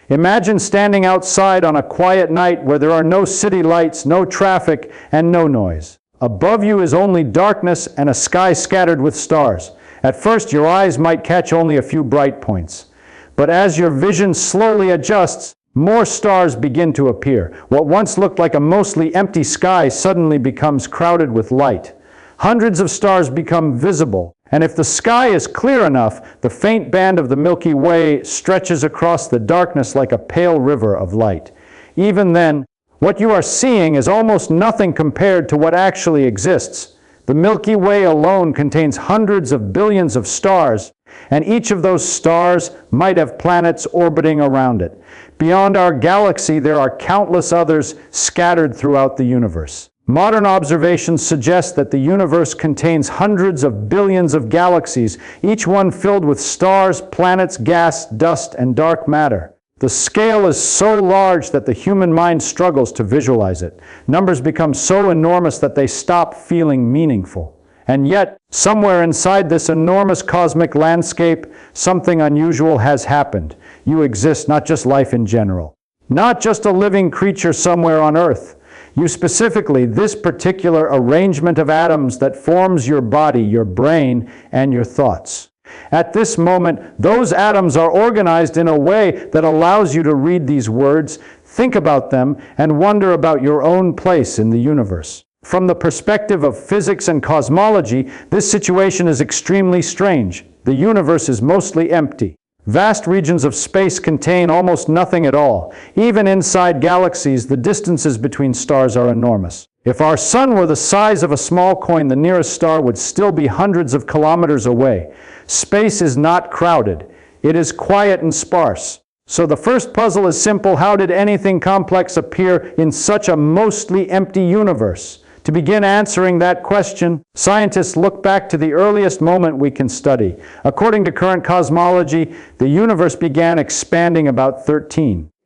Imagine standing outside on a quiet night where there are no city lights, no traffic, and no noise. Above you is only darkness and a sky scattered with stars. At first, your eyes might catch only a few bright points. But as your vision slowly adjusts, more stars begin to appear. What once looked like a mostly empty sky suddenly becomes crowded with light. Hundreds of stars become visible, and if the sky is clear enough, the faint band of the Milky Way stretches across the darkness like a pale river of light. Even then, what you are seeing is almost nothing compared to what actually exists. The Milky Way alone contains hundreds of billions of stars, and each of those stars might have planets orbiting around it. Beyond our galaxy, there are countless others scattered throughout the universe. Modern observations suggest that the universe contains hundreds of billions of galaxies, each one filled with stars, planets, gas, dust, and dark matter. The scale is so large that the human mind struggles to visualize it. Numbers become so enormous that they stop feeling meaningful. And yet, somewhere inside this enormous cosmic landscape, something unusual has happened. You exist, not just life in general. Not just a living creature somewhere on Earth. You specifically, this particular arrangement of atoms that forms your body, your brain, and your thoughts. At this moment, those atoms are organized in a way that allows you to read these words, think about them, and wonder about your own place in the universe. From the perspective of physics and cosmology, this situation is extremely strange. The universe is mostly empty. Vast regions of space contain almost nothing at all. Even inside galaxies, the distances between stars are enormous. If our sun were the size of a small coin, the nearest star would still be hundreds of kilometers away. Space is not crowded. It is quiet and sparse. So the first puzzle is simple. How did anything complex appear in such a mostly empty universe? To begin answering that question, scientists look back to the earliest moment we can study. According to current cosmology, the universe began expanding about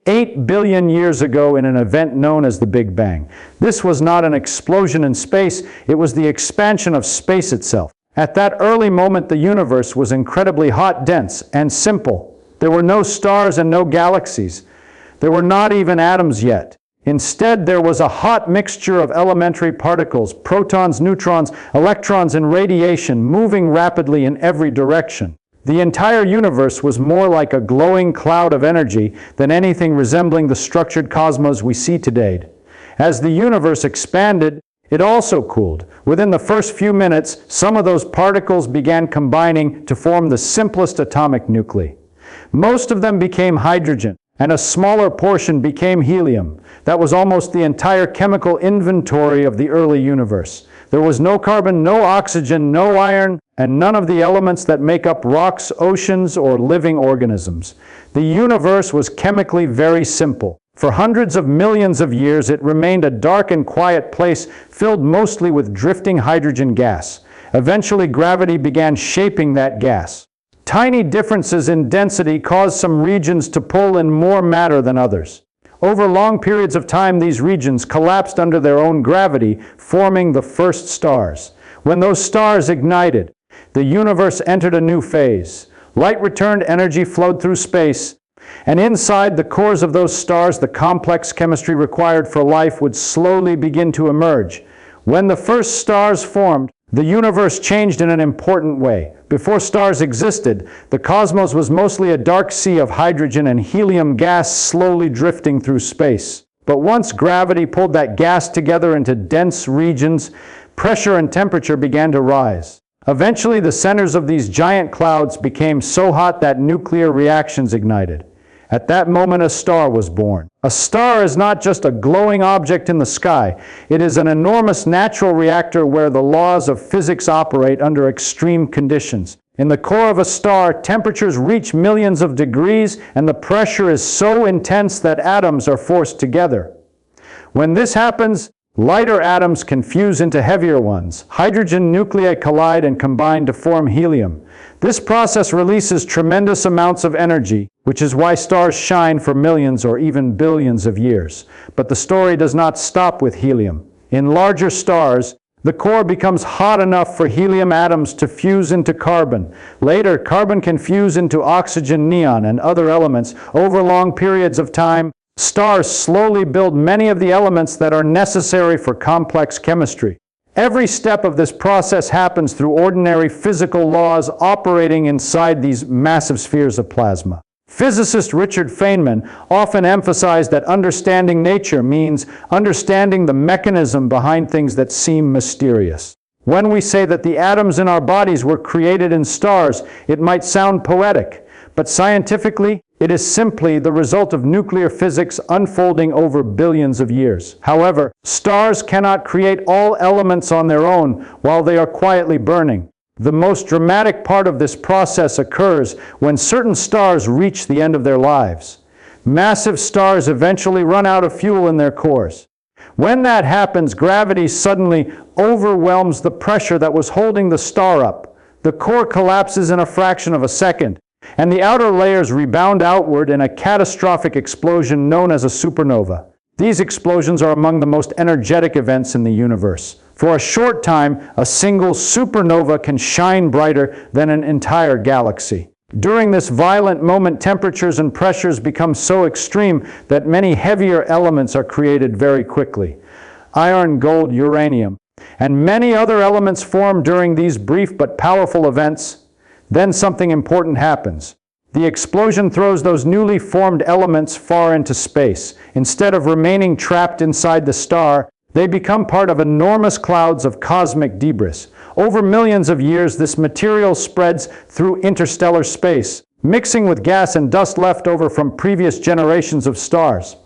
8 billion years ago in an event known as the Big Bang. This was not an explosion in space, it was the expansion of space itself. At that early moment, the universe was incredibly hot, dense, and simple. There were no stars and no galaxies. There were not even atoms yet. Instead, there was a hot mixture of elementary particles, protons, neutrons, electrons, and radiation moving rapidly in every direction. The entire universe was more like a glowing cloud of energy than anything resembling the structured cosmos we see today. As the universe expanded, it also cooled. Within the first few minutes, some of those particles began combining to form the simplest atomic nuclei. Most of them became hydrogen, and a smaller portion became helium. That was almost the entire chemical inventory of the early universe. There was no carbon, no oxygen, no iron, and none of the elements that make up rocks, oceans, or living organisms. The universe was chemically very simple. For hundreds of millions of years, it remained a dark and quiet place filled mostly with drifting hydrogen gas. Eventually, gravity began shaping that gas. Tiny differences in density caused some regions to pull in more matter than others. Over long periods of time, these regions collapsed under their own gravity, forming the first stars. When those stars ignited, the universe entered a new phase. Light returned, energy flowed through space, and inside the cores of those stars, the complex chemistry required for life would slowly begin to emerge. When the first stars formed, the universe changed in an important way. Before stars existed, the cosmos was mostly a dark sea of hydrogen and helium gas slowly drifting through space. But once gravity pulled that gas together into dense regions, pressure and temperature began to rise. Eventually, the centers of these giant clouds became so hot that nuclear reactions ignited. At that moment, a star was born. A star is not just a glowing object in the sky. It is an enormous natural reactor where the laws of physics operate under extreme conditions. In the core of a star, temperatures reach millions of degrees, and the pressure is so intense that atoms are forced together. When this happens, lighter atoms can fuse into heavier ones. Hydrogen nuclei collide and combine to form helium. This process releases tremendous amounts of energy, which is why stars shine for millions or even billions of years. But the story does not stop with helium. In larger stars, The core becomes hot enough for helium atoms to fuse into carbon. Later, carbon can fuse into oxygen, neon, and other elements. Over long periods of time, stars slowly build many of the elements that are necessary for complex chemistry. Every step of this process happens through ordinary physical laws operating inside these massive spheres of plasma. Physicist Richard Feynman often emphasized that understanding nature means understanding the mechanism behind things that seem mysterious. When we say that the atoms in our bodies were created in stars, it might sound poetic, but scientifically, it is simply the result of nuclear physics unfolding over billions of years. However, stars cannot create all elements on their own while they are quietly burning. The most dramatic part of this process occurs when certain stars reach the end of their lives. Massive stars eventually run out of fuel in their cores. When that happens, gravity suddenly overwhelms the pressure that was holding the star up. The core collapses in a fraction of a second, and the outer layers rebound outward in a catastrophic explosion known as a supernova. These explosions are among the most energetic events in the universe. For a short time, a single supernova can shine brighter than an entire galaxy. During this violent moment, temperatures and pressures become so extreme that many heavier elements are created very quickly. Iron, gold, uranium, and many other elements form during these brief but powerful events. Then something important happens. The explosion throws those newly formed elements far into space. Instead of remaining trapped inside the star, they become part of enormous clouds of cosmic debris. Over millions of years, this material spreads through interstellar space, mixing with gas and dust left over from previous generations of stars.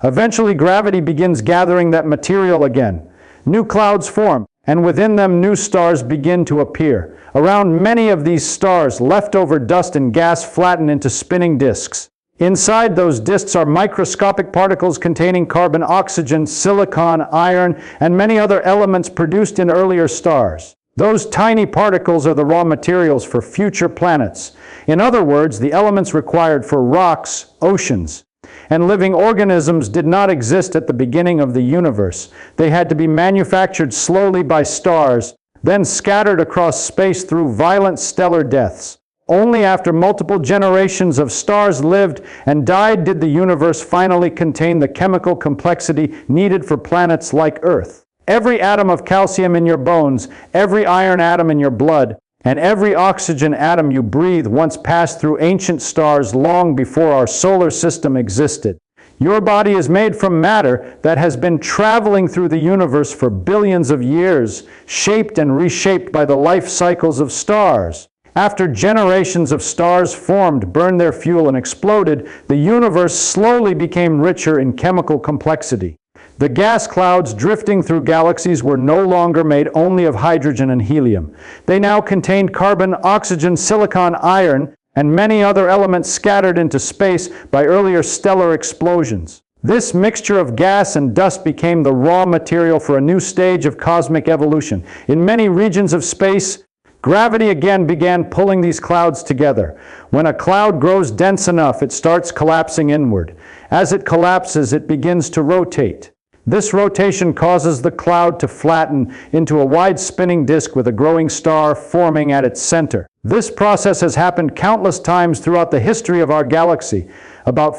Eventually, gravity begins gathering that material again. New clouds form, and within them new stars begin to appear. Around many of these stars, leftover dust and gas flatten into spinning disks. Inside those disks are microscopic particles containing carbon, oxygen, silicon, iron, and many other elements produced in earlier stars. Those tiny particles are the raw materials for future planets. In other words, the elements required for rocks, oceans, and living organisms did not exist at the beginning of the universe. They had to be manufactured slowly by stars, then scattered across space through violent stellar deaths. Only after multiple generations of stars lived and died did the universe finally contain the chemical complexity needed for planets like Earth. Every atom of calcium in your bones, every iron atom in your blood, and every oxygen atom you breathe once passed through ancient stars long before our solar system existed. Your body is made from matter that has been traveling through the universe for billions of years, shaped and reshaped by the life cycles of stars. After generations of stars formed, burned their fuel, and exploded, the universe slowly became richer in chemical complexity. The gas clouds drifting through galaxies were no longer made only of hydrogen and helium. They now contained carbon, oxygen, silicon, iron, and many other elements scattered into space by earlier stellar explosions. This mixture of gas and dust became the raw material for a new stage of cosmic evolution. In many regions of space, gravity again began pulling these clouds together. When a cloud grows dense enough, it starts collapsing inward. As it collapses, it begins to rotate. This rotation causes the cloud to flatten into a wide spinning disk with a growing star forming at its center. This process has happened countless times throughout the history of our galaxy. About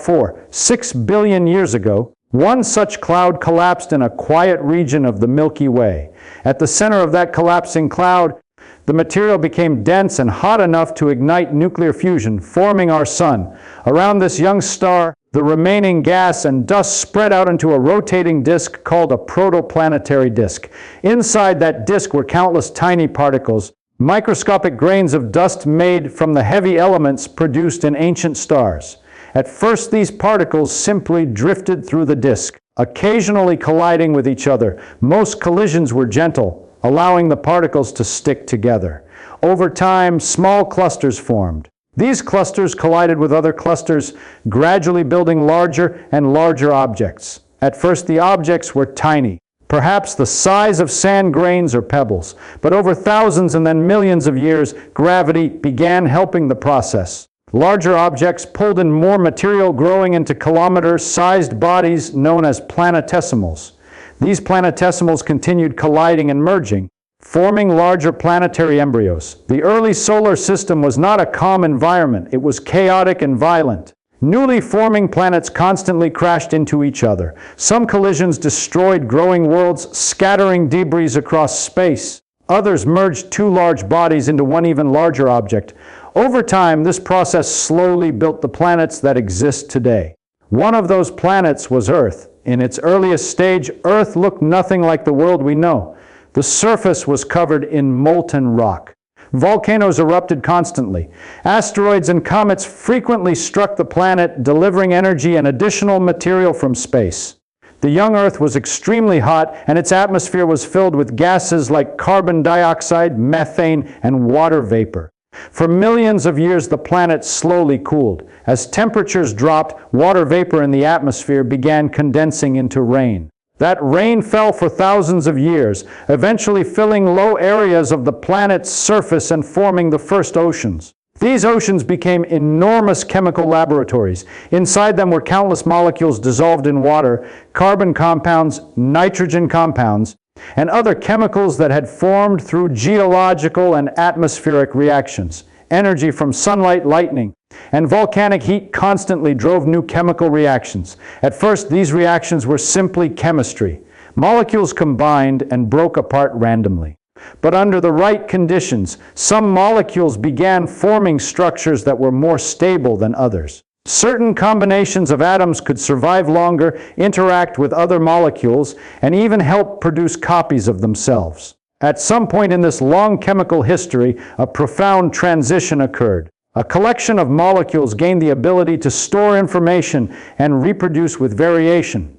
6 billion years ago, one such cloud collapsed in a quiet region of the Milky Way. At the center of that collapsing cloud, the material became dense and hot enough to ignite nuclear fusion, forming our sun. Around this young star, the remaining gas and dust spread out into a rotating disk called a protoplanetary disk. Inside that disk were countless tiny particles, microscopic grains of dust made from the heavy elements produced in ancient stars. At first, these particles simply drifted through the disk, occasionally colliding with each other. Most collisions were gentle, allowing the particles to stick together. Over time, small clusters formed. These clusters collided with other clusters, gradually building larger and larger objects. At first, the objects were tiny, perhaps the size of sand grains or pebbles. But over thousands and then millions of years, gravity began helping the process. Larger objects pulled in more material, growing into kilometer-sized bodies known as planetesimals. These planetesimals continued colliding and merging, forming larger planetary embryos. The early solar system was not a calm environment, it was chaotic and violent. Newly forming planets constantly crashed into each other. Some collisions destroyed growing worlds, scattering debris across space. Others merged two large bodies into one even larger object. Over time, this process slowly built the planets that exist today. One of those planets was Earth. In its earliest stage, Earth looked nothing like the world we know. The surface was covered in molten rock. Volcanoes erupted constantly. Asteroids and comets frequently struck the planet, delivering energy and additional material from space. The young Earth was extremely hot, and its atmosphere was filled with gases like carbon dioxide, methane, and water vapor. For millions of years, the planet slowly cooled. As temperatures dropped, water vapor in the atmosphere began condensing into rain. That rain fell for thousands of years, eventually filling low areas of the planet's surface and forming the first oceans. These oceans became enormous chemical laboratories. Inside them were countless molecules dissolved in water, carbon compounds, nitrogen compounds, and other chemicals that had formed through geological and atmospheric reactions. Energy from sunlight, lightning, and volcanic heat constantly drove new chemical reactions. At first, these reactions were simply chemistry. Molecules combined and broke apart randomly. But under the right conditions, some molecules began forming structures that were more stable than others. Certain combinations of atoms could survive longer, interact with other molecules, and even help produce copies of themselves. At some point in this long chemical history, a profound transition occurred. A collection of molecules gained the ability to store information and reproduce with variation.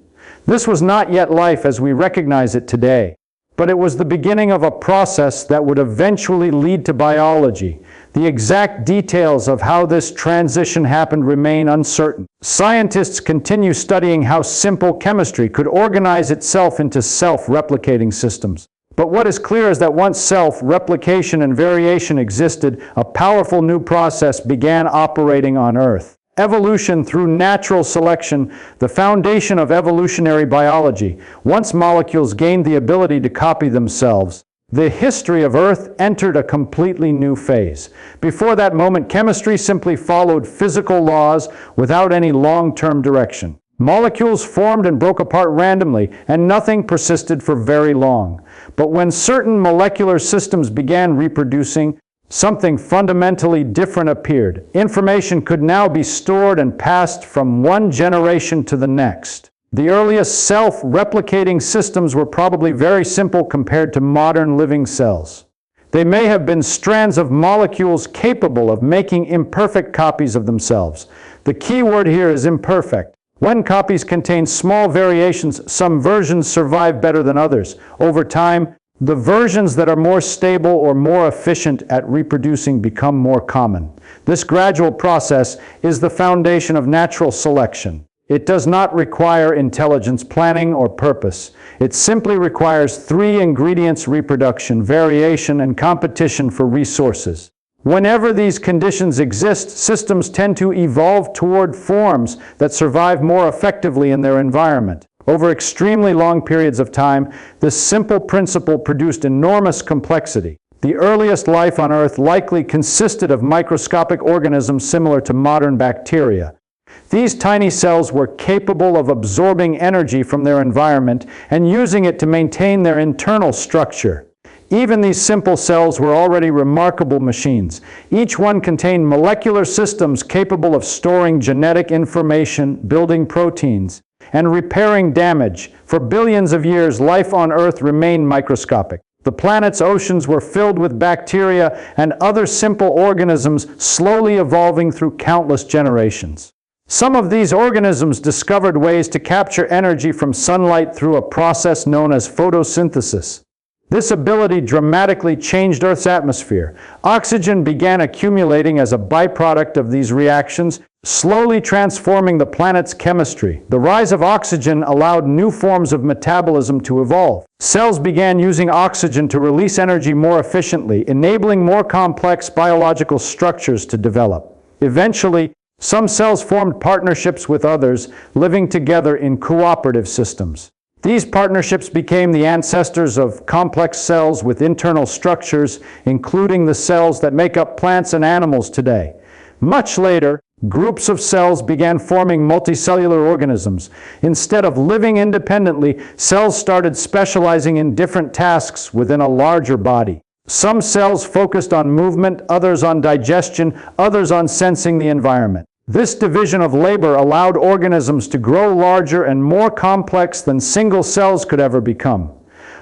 This was not yet life as we recognize it today, but it was the beginning of a process that would eventually lead to biology. The exact details of how this transition happened remain uncertain. Scientists continue studying how simple chemistry could organize itself into self-replicating systems. But what is clear is that once self-replication and variation existed, a powerful new process began operating on Earth. Evolution through natural selection, the foundation of evolutionary biology. Once molecules gained the ability to copy themselves, the history of Earth entered a completely new phase. Before that moment, chemistry simply followed physical laws without any long-term direction. Molecules formed and broke apart randomly, and nothing persisted for very long. But when certain molecular systems began reproducing, something fundamentally different appeared. Information could now be stored and passed from one generation to the next. The earliest self-replicating systems were probably very simple compared to modern living cells. They may have been strands of molecules capable of making imperfect copies of themselves. The key word here is imperfect. When copies contain small variations, some versions survive better than others. Over time, the versions that are more stable or more efficient at reproducing become more common. This gradual process is the foundation of natural selection. It does not require intelligence, planning, or purpose. It simply requires three ingredients: reproduction, variation, and competition for resources. Whenever these conditions exist, systems tend to evolve toward forms that survive more effectively in their environment. Over extremely long periods of time, this simple principle produced enormous complexity. The earliest life on Earth likely consisted of microscopic organisms similar to modern bacteria. These tiny cells were capable of absorbing energy from their environment and using it to maintain their internal structure. Even these simple cells were already remarkable machines. Each one contained molecular systems capable of storing genetic information, building proteins, and repairing damage. For billions of years, life on Earth remained microscopic. The planet's oceans were filled with bacteria and other simple organisms slowly evolving through countless generations. Some of these organisms discovered ways to capture energy from sunlight through a process known as photosynthesis. This ability dramatically changed Earth's atmosphere. Oxygen began accumulating as a byproduct of these reactions, slowly transforming the planet's chemistry. The rise of oxygen allowed new forms of metabolism to evolve. Cells began using oxygen to release energy more efficiently, enabling more complex biological structures to develop. Eventually, some cells formed partnerships with others, living together in cooperative systems. These partnerships became the ancestors of complex cells with internal structures, including the cells that make up plants and animals today. Much later, groups of cells began forming multicellular organisms. Instead of living independently, cells started specializing in different tasks within a larger body. Some cells focused on movement, others on digestion, others on sensing the environment. This division of labor allowed organisms to grow larger and more complex than single cells could ever become.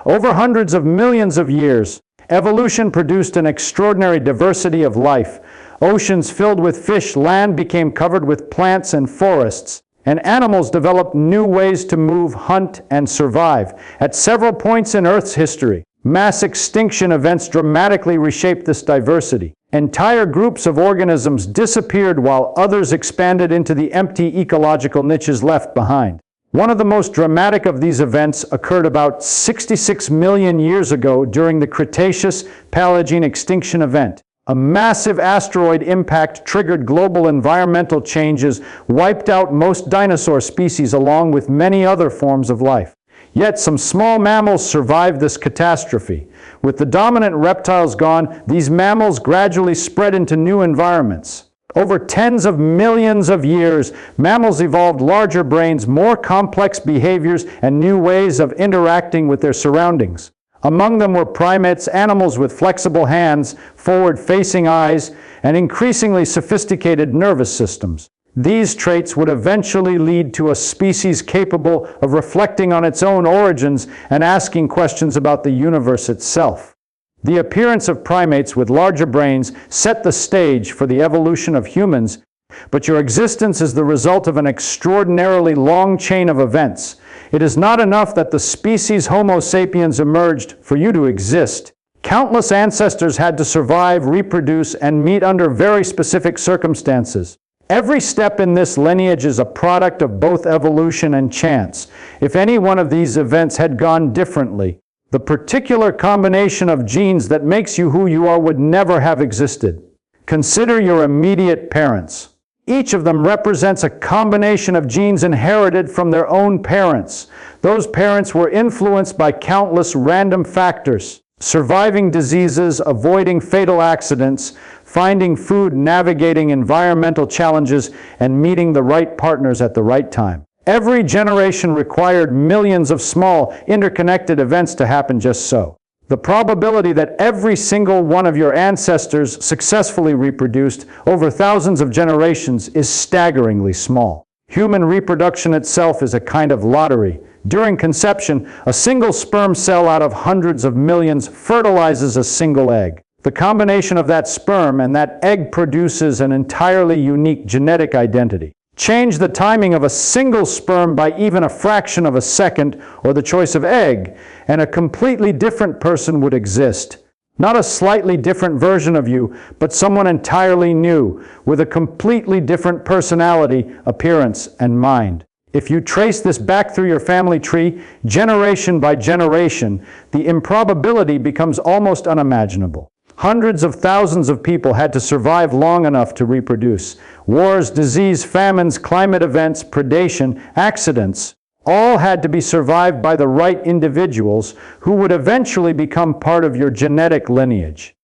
Over hundreds of millions of years, evolution produced an extraordinary diversity of life. Oceans filled with fish, land became covered with plants and forests, and animals developed new ways to move, hunt, and survive. At several points in Earth's history, mass extinction events dramatically reshaped this diversity. Entire groups of organisms disappeared while others expanded into the empty ecological niches left behind. One of the most dramatic of these events occurred about 66 million years ago during the Cretaceous-Paleogene extinction event. A massive asteroid impact triggered global environmental changes, wiped out most dinosaur species along with many other forms of life. Yet some small mammals survived this catastrophe. With the dominant reptiles gone, these mammals gradually spread into new environments. Over tens of millions of years, mammals evolved larger brains, more complex behaviors, and new ways of interacting with their surroundings. Among them were primates, animals with flexible hands, forward-facing eyes, and increasingly sophisticated nervous systems. These traits would eventually lead to a species capable of reflecting on its own origins and asking questions about the universe itself. The appearance of primates with larger brains set the stage for the evolution of humans, but your existence is the result of an extraordinarily long chain of events. It is not enough that the species Homo sapiens emerged for you to exist. Countless ancestors had to survive, reproduce, and meet under very specific circumstances. Every step in this lineage is a product of both evolution and chance. If any one of these events had gone differently, the particular combination of genes that makes you who you are would never have existed. Consider your immediate parents. Each of them represents a combination of genes inherited from their own parents. Those parents were influenced by countless random factors: surviving diseases, avoiding fatal accidents, finding food, navigating environmental challenges, and meeting the right partners at the right time. Every generation required millions of small, interconnected events to happen just so. The probability that every single one of your ancestors successfully reproduced over thousands of generations is staggeringly small. Human reproduction itself is a kind of lottery. During conception, a single sperm cell out of hundreds of millions fertilizes a single egg. The combination of that sperm and that egg produces an entirely unique genetic identity. Change the timing of a single sperm by even a fraction of a second, or the choice of egg, and a completely different person would exist. Not a slightly different version of you, but someone entirely new, with a completely different personality, appearance, and mind. If you trace this back through your family tree, generation by generation, the improbability becomes almost unimaginable. Hundreds of thousands of people had to survive long enough to reproduce. Wars, disease, famines, climate events, predation, accidents, all had to be survived by the right individuals who would eventually become part of your genetic lineage.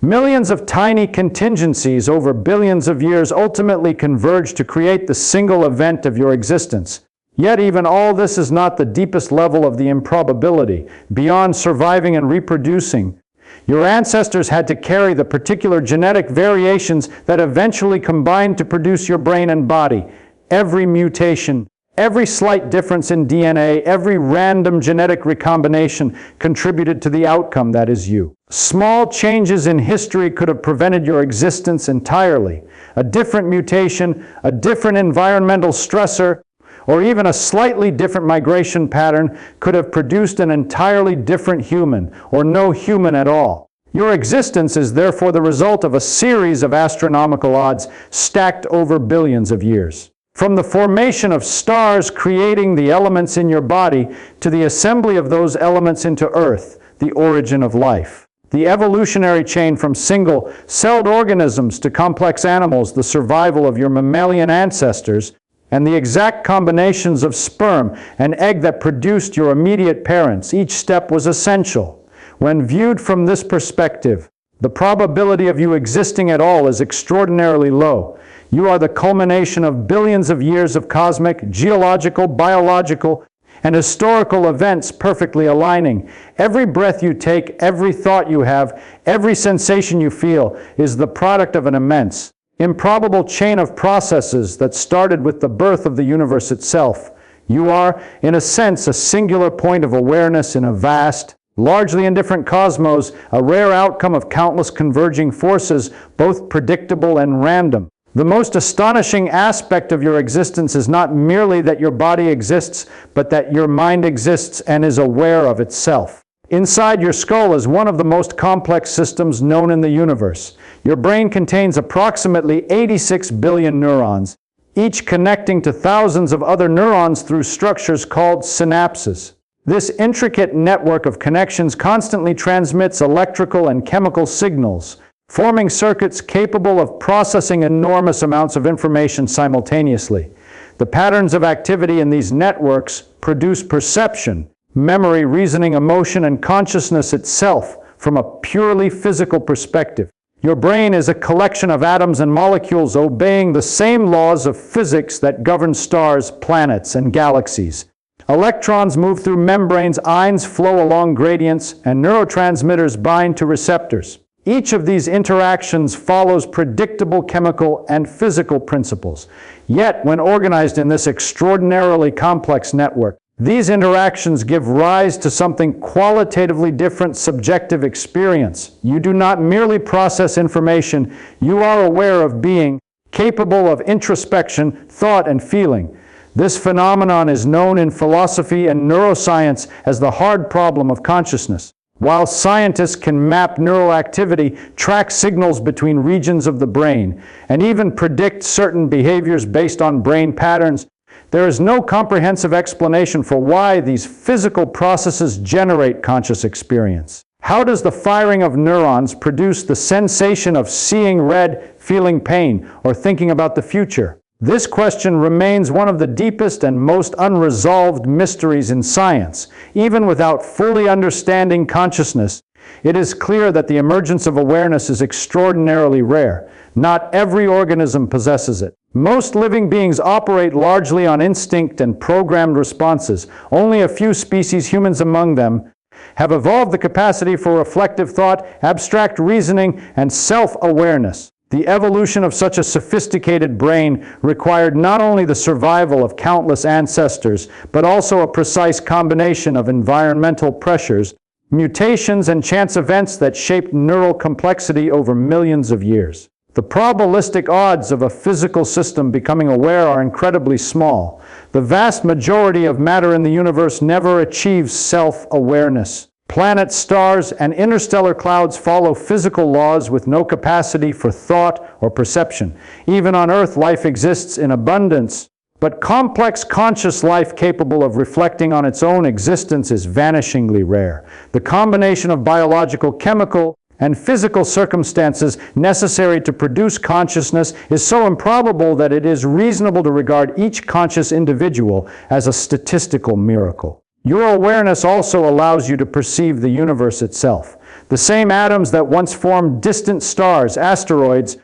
Millions of tiny contingencies over billions of years ultimately converge to create the single event of your existence. Yet even all this is not the deepest level of the improbability. Beyond surviving and reproducing, your ancestors had to carry the particular genetic variations that eventually combined to produce your brain and body. Every mutation, every slight difference in DNA, every random genetic recombination contributed to the outcome that is you. Small changes in history could have prevented your existence entirely. A different mutation, a different environmental stressor, or even a slightly different migration pattern could have produced an entirely different human, or no human at all. Your existence is therefore the result of a series of astronomical odds stacked over billions of years. From the formation of stars creating the elements in your body to the assembly of those elements into Earth, the origin of life. The evolutionary chain from single-celled organisms to complex animals, the survival of your mammalian ancestors, and the exact combinations of sperm and egg that produced your immediate parents. Each step was essential. When viewed from this perspective, the probability of you existing at all is extraordinarily low. You are the culmination of billions of years of cosmic, geological, biological, and historical events perfectly aligning. Every breath you take, every thought you have, every sensation you feel is the product of an immense, improbable chain of processes that started with the birth of the universe itself. You are, in a sense, a singular point of awareness in a vast, largely indifferent cosmos, a rare outcome of countless converging forces, both predictable and random. The most astonishing aspect of your existence is not merely that your body exists, but that your mind exists and is aware of itself. Inside your skull is one of the most complex systems known in the universe. Your brain contains approximately 86 billion neurons, each connecting to thousands of other neurons through structures called synapses. This intricate network of connections constantly transmits electrical and chemical signals, forming circuits capable of processing enormous amounts of information simultaneously. The patterns of activity in these networks produce perception, memory, reasoning, emotion, and consciousness itself from a purely physical perspective. Your brain is a collection of atoms and molecules obeying the same laws of physics that govern stars, planets, and galaxies. Electrons move through membranes, ions flow along gradients, and neurotransmitters bind to receptors. Each of these interactions follows predictable chemical and physical principles. Yet, when organized in this extraordinarily complex network, these interactions give rise to something qualitatively different: subjective experience. You do not merely process information, you are aware of being, capable of introspection, thought, and feeling. This phenomenon is known in philosophy and neuroscience as the hard problem of consciousness. While scientists can map neural activity, track signals between regions of the brain, and even predict certain behaviors based on brain patterns, there is no comprehensive explanation for why these physical processes generate conscious experience. How does the firing of neurons produce the sensation of seeing red, feeling pain, or thinking about the future? This question remains one of the deepest and most unresolved mysteries in science. Even without fully understanding consciousness, it is clear that the emergence of awareness is extraordinarily rare. Not every organism possesses it. Most living beings operate largely on instinct and programmed responses. Only a few species, humans among them, have evolved the capacity for reflective thought, abstract reasoning, and self-awareness. The evolution of such a sophisticated brain required not only the survival of countless ancestors, but also a precise combination of environmental pressures, mutations, and chance events that shaped neural complexity over millions of years. The probabilistic odds of a physical system becoming aware are incredibly small. The vast majority of matter in the universe never achieves self-awareness. Planets, stars, and interstellar clouds follow physical laws with no capacity for thought or perception. Even on Earth, life exists in abundance, but complex conscious life capable of reflecting on its own existence is vanishingly rare. The combination of biological, chemical, and physical circumstances necessary to produce consciousness is so improbable that it is reasonable to regard each conscious individual as a statistical miracle. Your awareness also allows you to perceive the universe itself. The same atoms that once formed distant stars, asteroids,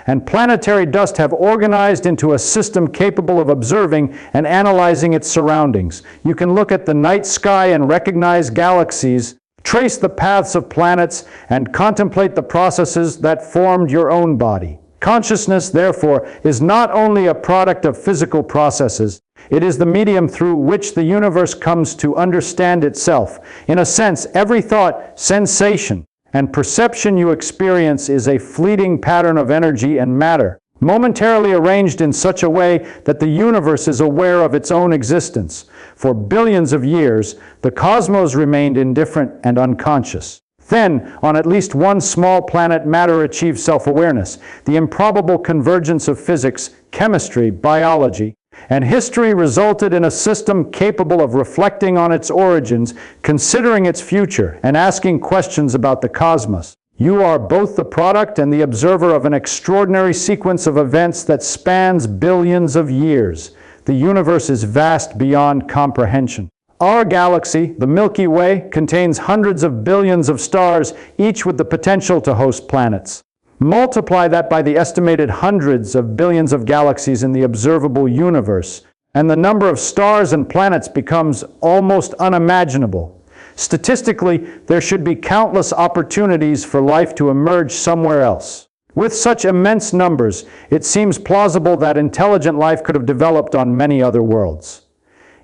and planetary dust have organized into a system capable of observing and analyzing its surroundings. You can look at the night sky and recognize galaxies, trace the paths of planets, and contemplate the processes that formed your own body. Consciousness, therefore, is not only a product of physical processes, it is the medium through which the universe comes to understand itself. In a sense, every thought, sensation, and perception you experience is a fleeting pattern of energy and matter, momentarily arranged in such a way that the universe is aware of its own existence. For billions of years, the cosmos remained indifferent and unconscious. Then, on at least one small planet, matter achieved self-awareness. The improbable convergence of physics, chemistry, biology, and history resulted in a system capable of reflecting on its origins, considering its future, and asking questions about the cosmos. You are both the product and the observer of an extraordinary sequence of events that spans billions of years. The universe is vast beyond comprehension. Our galaxy, the Milky Way, contains hundreds of billions of stars, each with the potential to host planets. Multiply that by the estimated hundreds of billions of galaxies in the observable universe, and the number of stars and planets becomes almost unimaginable. Statistically, there should be countless opportunities for life to emerge somewhere else. With such immense numbers, it seems plausible that intelligent life could have developed on many other worlds.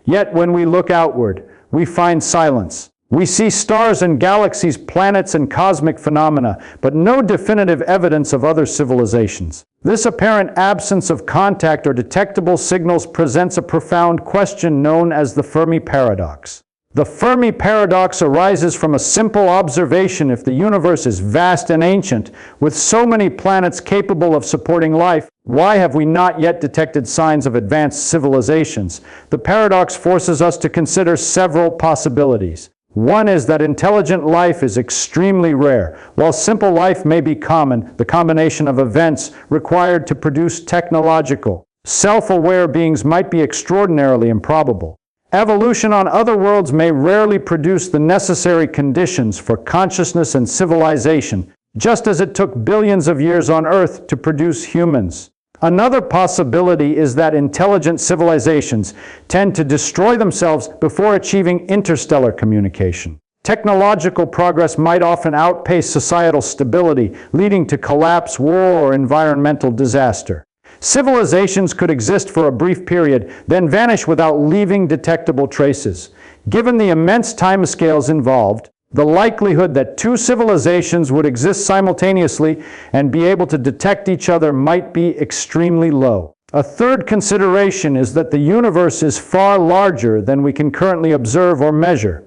Yet when we look outward, we find silence. We see stars and galaxies, planets and cosmic phenomena, but no definitive evidence of other civilizations. This apparent absence of contact or detectable signals presents a profound question known as the Fermi paradox. The Fermi paradox arises from a simple observation: if the universe is vast and ancient, with so many planets capable of supporting life, why have we not yet detected signs of advanced civilizations? The paradox forces us to consider several possibilities. One is that intelligent life is extremely rare. While simple life may be common, the combination of events required to produce technological, self-aware beings might be extraordinarily improbable. Evolution on other worlds may rarely produce the necessary conditions for consciousness and civilization, just as it took billions of years on Earth to produce humans. Another possibility is that intelligent civilizations tend to destroy themselves before achieving interstellar communication. Technological progress might often outpace societal stability, leading to collapse, war, or environmental disaster. Civilizations could exist for a brief period, then vanish without leaving detectable traces. Given the immense timescales involved, the likelihood that two civilizations would exist simultaneously and be able to detect each other might be extremely low. A third consideration is that the universe is far larger than we can currently observe or measure.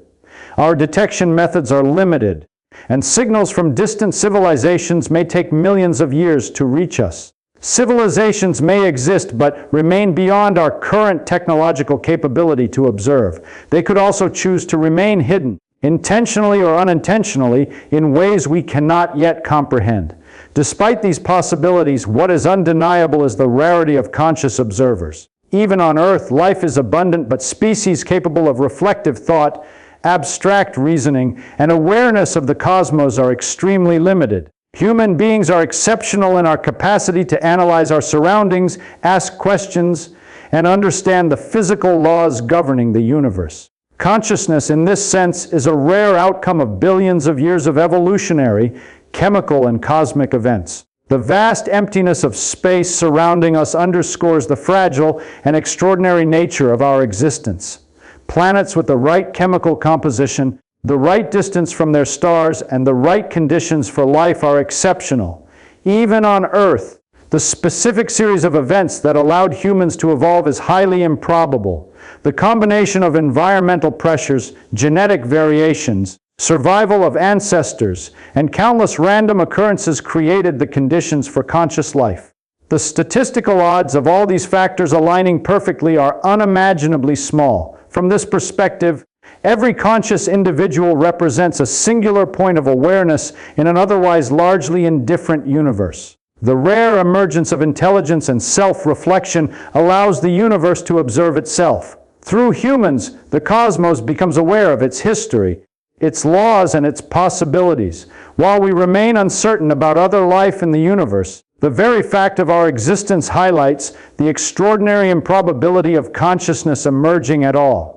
Our detection methods are limited, and signals from distant civilizations may take millions of years to reach us. Civilizations may exist but remain beyond our current technological capability to observe. They could also choose to remain hidden, intentionally or unintentionally, in ways we cannot yet comprehend. Despite these possibilities, what is undeniable is the rarity of conscious observers. Even on Earth, life is abundant, but species capable of reflective thought, abstract reasoning, and awareness of the cosmos are extremely limited. Human beings are exceptional in our capacity to analyze our surroundings, ask questions, and understand the physical laws governing the universe. Consciousness, in this sense, is a rare outcome of billions of years of evolutionary, chemical, and cosmic events. The vast emptiness of space surrounding us underscores the fragile and extraordinary nature of our existence. Planets with the right chemical composition, the right distance from their stars, and the right conditions for life are exceptional. Even on Earth, the specific series of events that allowed humans to evolve is highly improbable. The combination of environmental pressures, genetic variations, survival of ancestors, and countless random occurrences created the conditions for conscious life. The statistical odds of all these factors aligning perfectly are unimaginably small. From this perspective, every conscious individual represents a singular point of awareness in an otherwise largely indifferent universe. The rare emergence of intelligence and self-reflection allows the universe to observe itself. Through humans, the cosmos becomes aware of its history, its laws, and its possibilities. While we remain uncertain about other life in the universe, the very fact of our existence highlights the extraordinary improbability of consciousness emerging at all.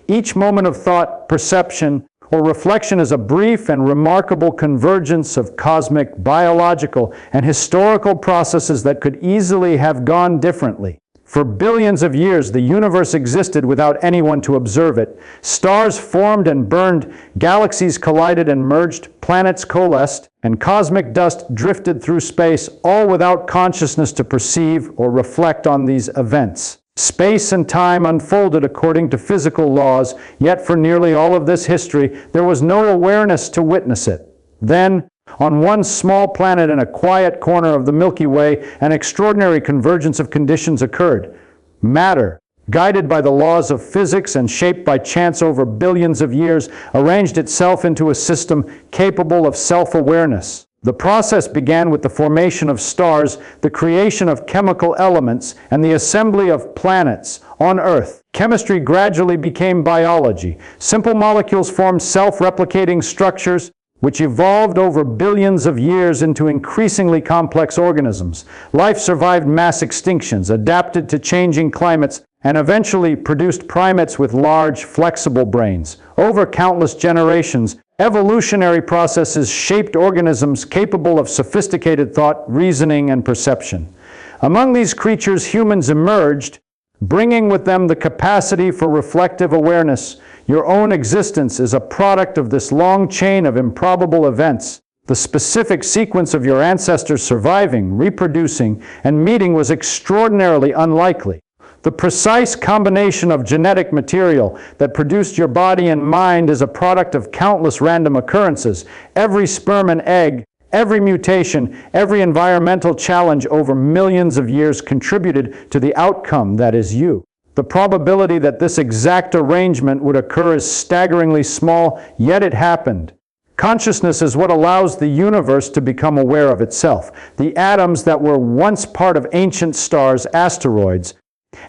Each moment of thought, perception, or reflection is a brief and remarkable convergence of cosmic, biological, and historical processes that could easily have gone differently. For billions of years, the universe existed without anyone to observe it. Stars formed and burned, galaxies collided and merged, planets coalesced, and cosmic dust drifted through space, all without consciousness to perceive or reflect on these events. Space and time unfolded according to physical laws, yet for nearly all of this history, there was no awareness to witness it. Then, on one small planet in a quiet corner of the Milky Way, an extraordinary convergence of conditions occurred. Matter, guided by the laws of physics and shaped by chance over billions of years, arranged itself into a system capable of self-awareness. The process began with the formation of stars, the creation of chemical elements, and the assembly of planets on Earth. Chemistry gradually became biology. Simple molecules formed self-replicating structures, which evolved over billions of years into increasingly complex organisms. Life survived mass extinctions, adapted to changing climates, and eventually produced primates with large, flexible brains. Over countless generations, evolutionary processes shaped organisms capable of sophisticated thought, reasoning, and perception. Among these creatures, humans emerged, bringing with them the capacity for reflective awareness. Your own existence is a product of this long chain of improbable events. The specific sequence of your ancestors surviving, reproducing, and meeting was extraordinarily unlikely. The precise combination of genetic material that produced your body and mind is a product of countless random occurrences. Every sperm and egg, every mutation, every environmental challenge over millions of years contributed to the outcome that is you. The probability that this exact arrangement would occur is staggeringly small, yet it happened. Consciousness is what allows the universe to become aware of itself. The atoms that were once part of ancient stars, asteroids,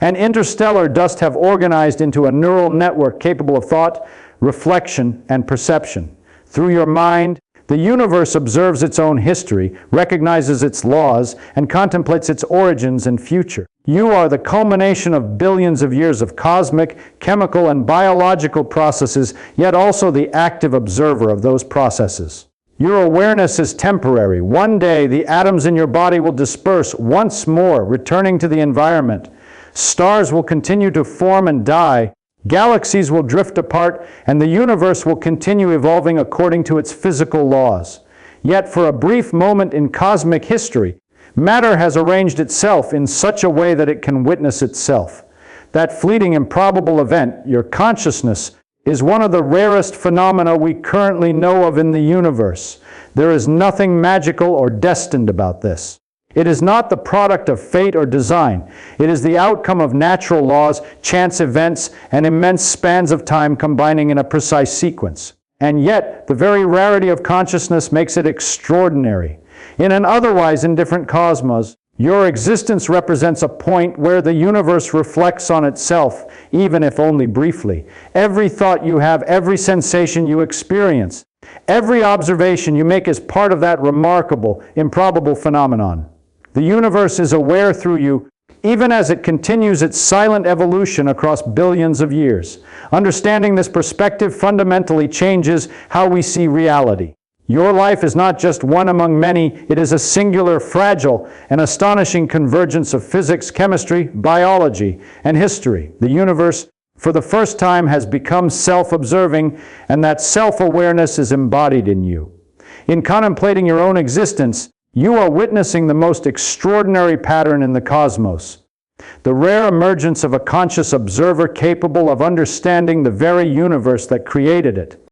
and interstellar dust have organized into a neural network capable of thought, reflection, and perception. Through your mind, the universe observes its own history, recognizes its laws, and contemplates its origins and future. You are the culmination of billions of years of cosmic, chemical, and biological processes, yet also the active observer of those processes. Your awareness is temporary. One day, the atoms in your body will disperse once more, returning to the environment. Stars will continue to form and die, galaxies will drift apart, and the universe will continue evolving according to its physical laws. Yet for a brief moment in cosmic history, matter has arranged itself in such a way that it can witness itself. That fleeting, improbable event, your consciousness, is one of the rarest phenomena we currently know of in the universe. There is nothing magical or destined about this. It is not the product of fate or design. It is the outcome of natural laws, chance events, and immense spans of time combining in a precise sequence. And yet, the very rarity of consciousness makes it extraordinary. In an otherwise indifferent cosmos, your existence represents a point where the universe reflects on itself, even if only briefly. Every thought you have, every sensation you experience, every observation you make is part of that remarkable, improbable phenomenon. The universe is aware through you, even as it continues its silent evolution across billions of years. Understanding this perspective fundamentally changes how we see reality. Your life is not just one among many, it is a singular, fragile, and astonishing convergence of physics, chemistry, biology, and history. The universe, for the first time, has become self-observing, and that self-awareness is embodied in you. In contemplating your own existence, you are witnessing the most extraordinary pattern in the cosmos, the rare emergence of a conscious observer capable of understanding the very universe that created it.